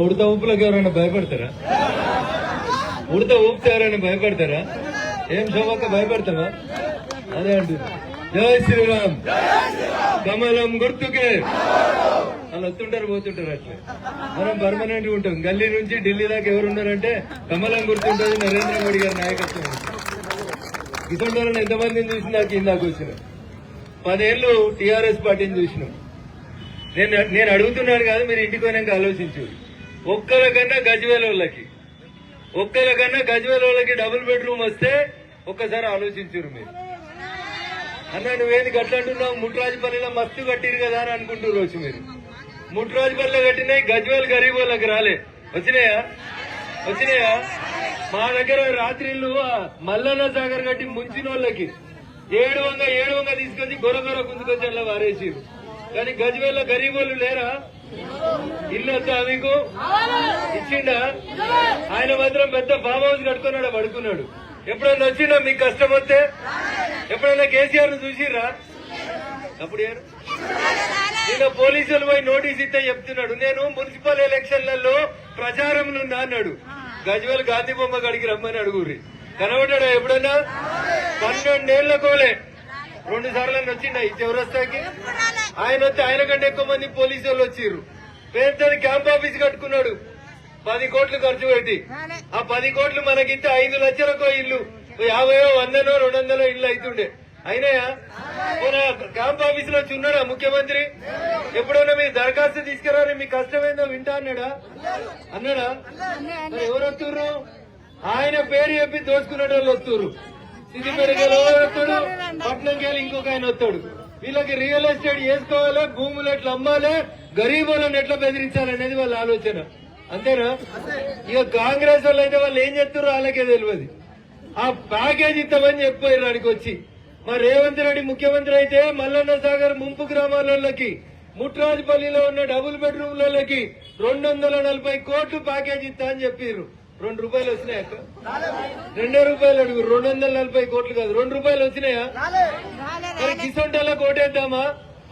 ఉడత ఊపులకు ఎవరైనా భయపడతారా? ఉడత ఊపితే ఎవరైనా భయపడతారా? ఏం శోభక్క భయపడతావా? అదే అంటున్నా. జై శ్రీరామ్, కమలం గుర్తుకే. వాళ్ళు వస్తుంటారు పోతుంటారు. అట్లా మనం పర్మనెంట్ ఉంటాం. గల్లీ నుంచి ఢిల్లీ దాకా ఎవరు ఉన్నారంటే కమలం గుర్తుంటుంది. నరేంద్ర మోడీ గారి నాయకత్వం. ఇటువంటి వాళ్ళని ఎంతమందిని చూసి నాకు ఇందాక వచ్చిన 10 ఏళ్లు టీఆర్ఎస్ పార్టీని చూసినాం. నేను అడుగుతున్నాను కాదు, మీరు ఇంటికి పోయినాక ఆలోచించు. ఒక్కరికన్నా గజ్వేల్ వాళ్ళకి డబుల్ బెడ్రూమ్ వస్తే ఒక్కసారి ఆలోచించారు మీరు. అన్న నువ్వేంది గట్లంటున్నావు? ముట్రాజుపల్లిలో మస్తు కట్టిరు కదా అని అనుకుంటారు రోజు మీరు. ముట్రాజుపల్లిలో కట్టినాయి, గజ్వేల్ గరీబ్ వాళ్ళకి రాలే. వచ్చినాయా? మా దగ్గర రాత్రిళ్ళు మల్లన్న సాగర్ కట్టి ముంచిన వాళ్ళకి 700 తీసుకొచ్చి గొరగొర గుంజుకొచ్చి అలా వారేసిరు. కానీ గజ్వేల్ లో గరీబ్ వాళ్ళు లేరా? ఇల్లు వద్దా మీకు? ఇచ్చిండా? ఆయన మాత్రం పెద్ద ఫామ్ హౌస్ కట్టుకున్నాడు, పడుకున్నాడు. ఎప్పుడైనా వచ్చిండా మీకు కష్టం వస్తే? ఎప్పుడైనా కేసీఆర్ ను చూసిర్రా? అప్పుడు నిన్న పోలీసులు పోయి నోటీస్ ఇస్తే చెప్తున్నాడు, నేను మున్సిపల్ ఎలక్షన్లలో ప్రచారంలో ఉన్నా అన్నాడు. గజ్వేల్ గాంధీ బొమ్మ కాడికి రమ్మని అడుగురి. కనబడ్డా ఎప్పుడన్నా? 12 ఏళ్ల కోలే 2 సార్లు వచ్చిండ ఈ చౌరస్తాకి. ఆయన వస్తే ఆయన కంటే ఎక్కువ మంది పోలీసు వాళ్ళు వచ్చిర్రు. పేరుతోని క్యాంప్ ఆఫీస్ కట్టుకున్నాడు 10 కోట్లు ఖర్చు పెట్టి. ఆ 10 కోట్లు మనకింత 5 లక్షలకో ఇల్లు 50, 100, 200 ఇల్లు అవుతుండే. అయినాయా? క్యాంప్ ఆఫీస్ లో ఉన్నాడా ముఖ్యమంత్రి? ఎప్పుడైనా మీ దరఖాస్తు తీసుకురాని మీ కష్టమేందో వింటా అన్నాడా? ఎవరు వస్తుర్రు? ఆయన పేరు చెప్పి దోచుకునే వాళ్ళు వస్తుర్రు. సిద్దిపేటకి వస్తాడు, పట్నంకి ఇంకొక ఆయన వస్తాడు. వీళ్ళకి రియల్ ఎస్టేట్ చేసుకోవాలి, భూములు ఎట్లా అమ్మాలి, గరీబ్ వాళ్ళని ఎట్లా బెదిరించాలనేది వాళ్ళ ఆలోచన. అంతేనా? ఇక కాంగ్రెస్ వాళ్ళు అయితే వాళ్ళు ఏం చెప్తారో వాళ్ళకే తెలియదు. ఆ ప్యాకేజ్ ఇస్తామని చెప్పారు వాడికి వచ్చి. మరి రేవంత్ రెడ్డి ముఖ్యమంత్రి అయితే మల్లన్న సాగర్ ముంపు గ్రామాలకి, ముట్రాజుపల్లిలో ఉన్న డబుల్ బెడ్రూమ్లకి 240 కోట్లు ప్యాకేజ్ ఇస్తా అని చెప్పారు. 2 రూపాయలు వచ్చినాయా? 2 రూపాయలు అడుగు. 240 కోట్లు కాదు, 2 రూపాయలు వచ్చినాయా? మరి కిసొంటోళ్ళకి ఓటేద్దామా,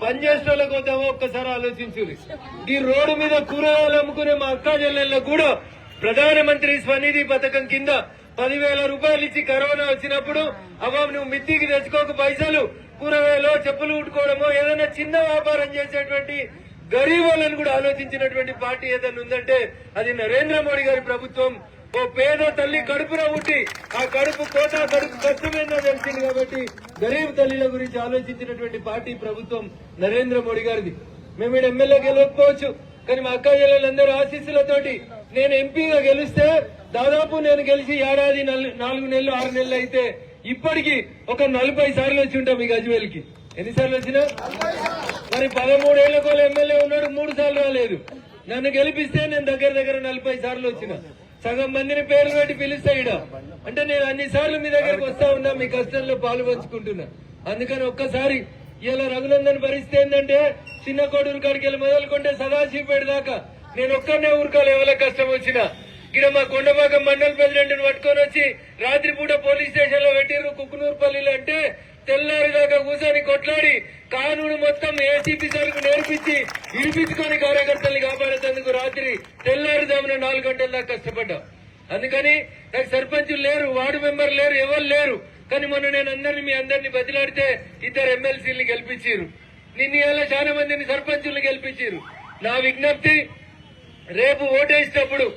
పనిచేసేటోళ్ళకి వద్దామా? ఒక్కసారి ఆలోచించురి. ఈ రోడ్డు మీద కూరగాయలు అమ్ముకునే మా అక్కా చెల్లెళ్ళకు కూడా ప్రధానమంత్రి స్వనిధి పథకం కింద 10,000 రూపాయలు ఇచ్చి కరోనా వచ్చినప్పుడు అవ్వ నువ్వు మిత్తికి తెచ్చుకోక పైసలు కూరగాయలు చెప్పులు కుట్టుకోవడమో ఏదైనా చిన్న వ్యాపారం చేసేటువంటి గరీబ్ వాళ్ళని కూడా ఆలోచించినటువంటి పార్టీ ఏదైనా ఉందంటే అది నరేంద్ర మోడీ గారి ప్రభుత్వం. ఓ పేద తల్లి కడుపున పుట్టి ఆ కడుపు కోత, కడుపు కష్టమేందో తెలిసింది కాబట్టి గరీబ్ తల్లిల గురించి ఆలోచించినటువంటి పార్టీ ప్రభుత్వం నరేంద్ర మోడీ గారిది. మేము ఎమ్మెల్యే గెలవకపోవచ్చు, కానీ మా అక్క చెల్లెలందరూ ఆశీస్సులతోటి నేను ఎంపీగా గెలిస్తే దాదాపు నేను గెలిచి ఏడాది 4 నెలలు 6 నెలలు అయితే ఇప్పటికి ఒక 40 సార్లు వచ్చి ఉంటాం ఈ గజ్వేల్కి. ఎన్నిసార్లు వచ్చినా? మరి 13 ఏళ్లకో ఎమ్మెల్యే ఉన్నాడు, 3 సార్లు రాలేదు. నన్ను గెలిపిస్తే నేను దగ్గర 40 సార్లు వచ్చిన. సగం మందిని పేర్లు పెట్టి పిలుస్తా ఇడ. అంటే నేను అన్ని సార్లు మీ దగ్గరకు వస్తా ఉన్నా, మీ కష్టంలో పాలు పంచుకుంటున్నా. అందుకని ఒక్కసారి ఇలా రఘునందన్ పరిస్థితి ఏంటంటే చిన్న కోడూరు కాడికి వెళ్ళి మొదలుకుంటే సదాశివపేట దాకా నేను ఒక్కనే ఊరుకోవాలి. ఎవరికి కష్టం వచ్చినా ఇక్కడ మా కొండపాకం మండల ప్రెసిడెంట్ పట్టుకొని వచ్చి రాత్రిపూట పోలీస్ స్టేషన్ లో పెట్టిర్రు కుక్కునూరుపల్లిలో. అంటే తెల్లారి దాకా కూర్చొని కొట్లాడి కానూను మొత్తం ఏసీపీ సార్కు నేర్పించి ఇడిపించుకొని కార్యకర్తల్ని కాపాడేందుకు రాత్రి తెల్లారుదామున 4 గంటల దాకా కష్టపడ్డా. అందుకని నాకు సర్పంచులు లేరు, వార్డు మెంబర్ లేరు, ఎవరు లేరు. కానీ మొన్న నేను మీ అందరినీ బదిలాడితే 2 ఎమ్మెల్సీని గెలిపించారు. నిన్న ఇలా చాలా మందిని సర్పంచుల్ని గెలిపించారు. నా విజ్ఞప్తి, రేపు ఓటేసేటప్పుడు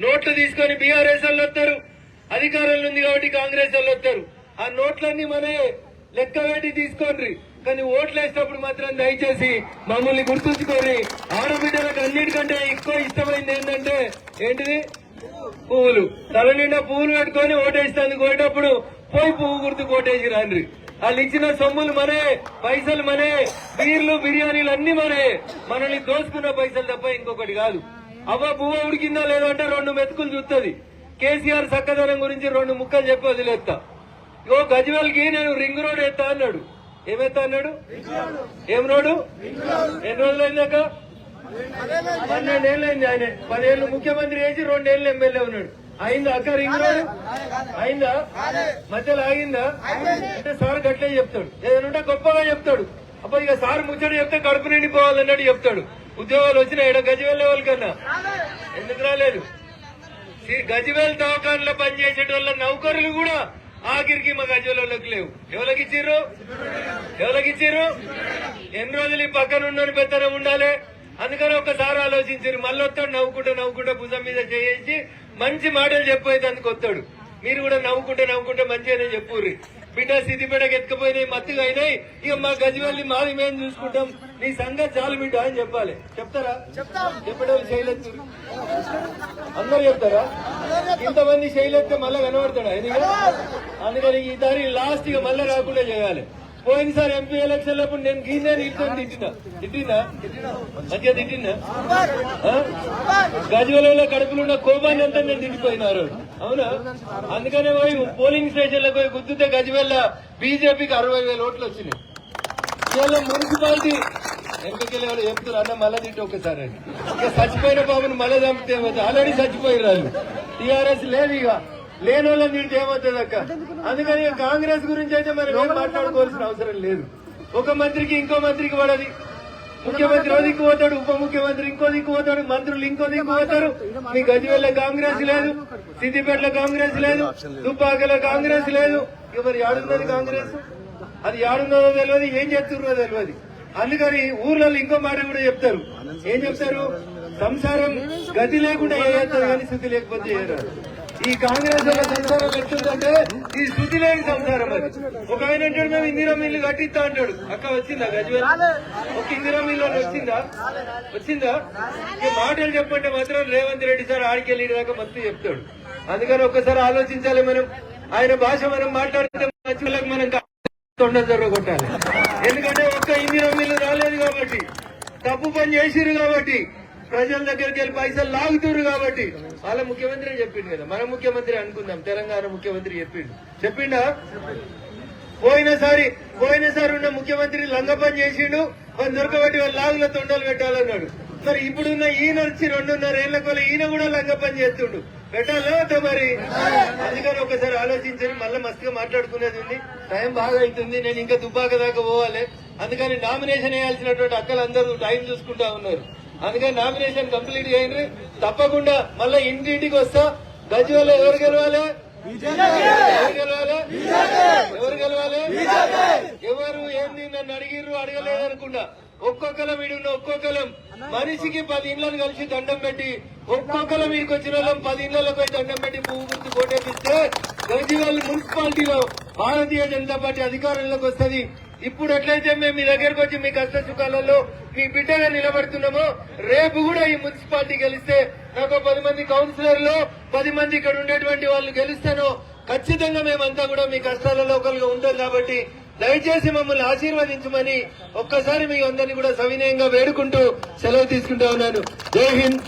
నోట్లు తీసుకొని బీఆర్ఎస్ వాళ్ళు వస్తారు, అధికారంలో ఉంది కాబట్టి కాంగ్రెస్ వాళ్ళు వస్తారు. ఆ నోట్లన్నీ మనే లెక్క పెట్టి తీసుకోండి. కానీ ఓట్లు వేసేటప్పుడు మాత్రం దయచేసి మమ్మల్ని గుర్తుంచుకొని ఆడబిడ్డలకు అన్నిటికంటే ఎక్కువ ఇష్టమైంది ఏంటంటే ఏంటిది? పువ్వులు. తల నిండా పువ్వులు పెట్టుకొని ఓటేస్తాను పోయేటప్పుడు పోయి పువ్వు గుర్తు ఓటేసి రాండ్రి. వాళ్ళు ఇచ్చిన సొమ్ములు మనే, పైసలు మనే, బీర్లు బిర్యానీలు అన్ని మనే. మనల్ని దోసుకున్న పైసలు తప్ప ఇంకొకటి కాదు. అవ్వ బువ్వ ఉడికిందా లేదంటే 2 మెతుకులు చూస్తుంది. కేసీఆర్ చక్కదనం గురించి 2 ముక్కలు చెప్పి వదిలేస్తా. ఇగో గజ్వేల్కి నేను రింగ్ రోడ్ ఎత్తా అన్నాడు. ఏమెత్తా అన్నాడు? ఏం రోడ్డు? ఎన్ని రోజులు అయిందాక? 12 ఏళ్ళు అయింది. ఆయన 10 ఏళ్ళు ముఖ్యమంత్రి చేసి 2 ఏళ్ళు ఎమ్మెల్యే ఉన్నాడు. అయిందా అక్క రింగ్ రోడ్? అయిందా? మధ్యలో ఆగిందా? అంటే సార్ గట్లే చెప్తాడు, ఏదైనా గొప్పగా చెప్తాడు. అప్పుడు ఇక సార్ ముచ్చట చెప్తే కడుపు నిండిపోవాలన్నట్టు చెప్తాడు. ఉద్యోగాలు వచ్చినాయి గజ్వేల్ లెవెల్ కన్నా. ఎందుకు రాలేదు? గజ్వేల్ దవాఖానలో పనిచేసేటోళ్ళ నౌకరులు కూడా ఆఖరికి మా గజ్వేల్లోకి లేవు. ఎవరికిచ్చిర్రు? ఎన్ని రోజులు ఈ పక్కన ఉన్న పెత్తనం ఉండాలి? అందుకని ఒక్కసారి ఆలోచించారు. మళ్ళీ వస్తాడు నవ్వుకుంటా భుజం మీద చేసి మంచి మాటలు చెప్పేది అందుకు వస్తాడు. మీరు కూడా నవ్వుకుంటే మంచిగానే చెప్పుర్రి. బిడ్డ సిద్దిపేటకి ఎత్తుకుపోయినాయి, మత్తుగా అయినాయి, ఇక మా గజ్వేల్ని మాది మేము చూసుకుంటాం, నీ సంగతి చాలు బిడ్డ అని చెప్పాలి. చెప్తారా? చెప్పేటోళ్ళు శైలెత్తు అందరు చెప్తారా? ఇంతమంది శైలెత్తే మళ్ళా కనబడతాడా? అందుకని ఈ దారి లాస్ట్ ఇక మళ్ళీ రాకుండా చేయాలి. పోయినసారి ఎంపీ ఎలక్షన్ అప్పుడు నేను గీనే తిట్టినా మంచిగా తిట్టినా గజ్వేల్లో కడుపులున్న కోపాన్ని అంతా నేను తిట్టిపోయినారు. అవునా? అందుకనే పోయి పోలింగ్ స్టేషన్లకు పోయి గుద్దుతే గజ్వేల్ బీజేపీకి 60,000 ఓట్లు వచ్చినాయి. కేవలం మున్సిపాలిటీ ఎంపీకి వాళ్ళు చెప్తారు అన్న మళ్ళా తిట్టి ఒక్కసారి అని. ఇక చచ్చిపోయిన బాబుని మళ్ళా చంపితే ఆల్రెడీ చచ్చిపోయిన వాళ్ళు. టీఆర్ఎస్ లేదు, ఇక లేని వాళ్ళని తింటే ఏమవుతుంది అక్క. అందుకని కాంగ్రెస్ గురించి అయితే మనం ఏం మాట్లాడుకోవాల్సిన అవసరం లేదు. ఒక మంత్రికి ఇంకో మంత్రికి పడది. ముఖ్యమంత్రి ఓ దిక్కు పోతాడు, ఉప ముఖ్యమంత్రి ఇంకో దిక్కు పోతాడు, మంత్రులు ఇంకో దిక్కు పోతారు. మీ గజ్వేల్లో కాంగ్రెస్ లేదు, సిద్దిపేటలో కాంగ్రెస్ లేదు, దుబ్బాకలో కాంగ్రెస్ లేదు. ఇక మరి యాడున్నది కాంగ్రెస్? అది యాడున్నదో తెలియదు, ఏం చేస్తున్నారో తెలియదు. అందుకని ఊర్లలో ఇంకో మాట కూడా చెప్తారు. ఏం చెప్తారు? సంసారం గతి లేకుండా ఏ చేస్తారు కానీ శుద్ధి లేకపోతే చేయరాదు. ఈ కాంగ్రెస్ వల్ల సంసారం ఎట్లుందంటే ఈ శుద్ధి లేని సంసారం. అది ఒక ఆయన అంటాడు మేము ఇందిరా మిల్లు కట్టిస్తా అంటాడు. అక్క వచ్చిందా గజ్వేల్? ఒక ఇందిరా మిల్లు వచ్చిందా? ఈ మాటలు చెప్పంటే మాత్రం రేవంత్ రెడ్డి సార్ ఆడికెళ్ళి దాకా మస్తు చెప్తాడు. అందుకని ఒక్కసారి ఆలోచించాలి మనం. ఆయన భాష మనం మాట్లాడితే మంచి మనం తొండ జరగొట్టాలి. ఎందుకంటే ఒక్క ఇందిరా మిల్లు రాలేదు కాబట్టి, తప్పు పని చేసిరు కాబట్టి, ప్రజల దగ్గరికి వెళ్ళి పైసలు లాగుతున్నారు కాబట్టి. వాళ్ళ ముఖ్యమంత్రి చెప్పిండు కదా, మన ముఖ్యమంత్రి అనుకుందాం, తెలంగాణ ముఖ్యమంత్రి చెప్పిండా? పోయినసారి ఉన్న ముఖ్యమంత్రి లంగ పని చేసిండు, మన దొరకబట్టి వాళ్ళ లాగుల తొండలు పెట్టాలన్నాడు. మరి ఇప్పుడున్న ఈయన వచ్చి 2.5 ఏళ్ల కొల ఈయన కూడా లంగ పని చేస్తుండు. పెట్టాలా మరి? అందుకని ఒకసారి ఆలోచించండి. మళ్ళీ మస్తుగా మాట్లాడుకునేది ఉంది, టైం బాగా అవుతుంది. నేను ఇంకా దుబ్బాక దాకా పోవాలి. అందుకని నామినేషన్ వేయాల్సినటువంటి అక్కలందరూ టైం చూసుకుంటా ఉన్నారు. అందుకని నామినేషన్ కంప్లీట్ చేయండి. తప్పకుండా మళ్ళీ ఇంటింటికి వస్తా. గజ్వేల్ ఎవరు గెలవాలి? ఎవరు ఏంది నన్ను అడిగిర్రు అడగలేదనుకుండా ఒక్కొక్కలం వీడున్న ఒక్కొక్కలం మనిషికి 10 ఇళ్లను కలిసి దండం పెట్టి, ఒక్కొక్కలం వీడికి వచ్చిన వాళ్ళం 10 ఇళ్లకు పోయి దండం పెట్టి పువ్వు గుర్తు కోటేపిస్తే గజ్వేల్ మున్సిపాలిటీలో భారతీయ జనతా పార్టీ అధికారంలోకి వస్తుంది. ఇప్పుడు ఎట్లయితే మేము మీ దగ్గరకు వచ్చి మీ కష్ట సుఖాలలో మీ బిడ్డగా నిలబడుతున్నామో, రేపు కూడా ఈ మున్సిపాలిటీ గెలిస్తే నాకు 10 మంది కౌన్సిలర్లు 10 మంది ఇక్కడ ఉండేటువంటి వాళ్ళు గెలిస్తేనో ఖచ్చితంగా మేమంతా కూడా మీ కష్టాలలో ఒకరుగా ఉంటాం. కాబట్టి దయచేసి మమ్మల్ని ఆశీర్వదించమని ఒక్కసారి మీ అందరినీ కూడా సవినయంగా వేడుకుంటూ సెలవు తీసుకుంటా ఉన్నాను. జై హింద్.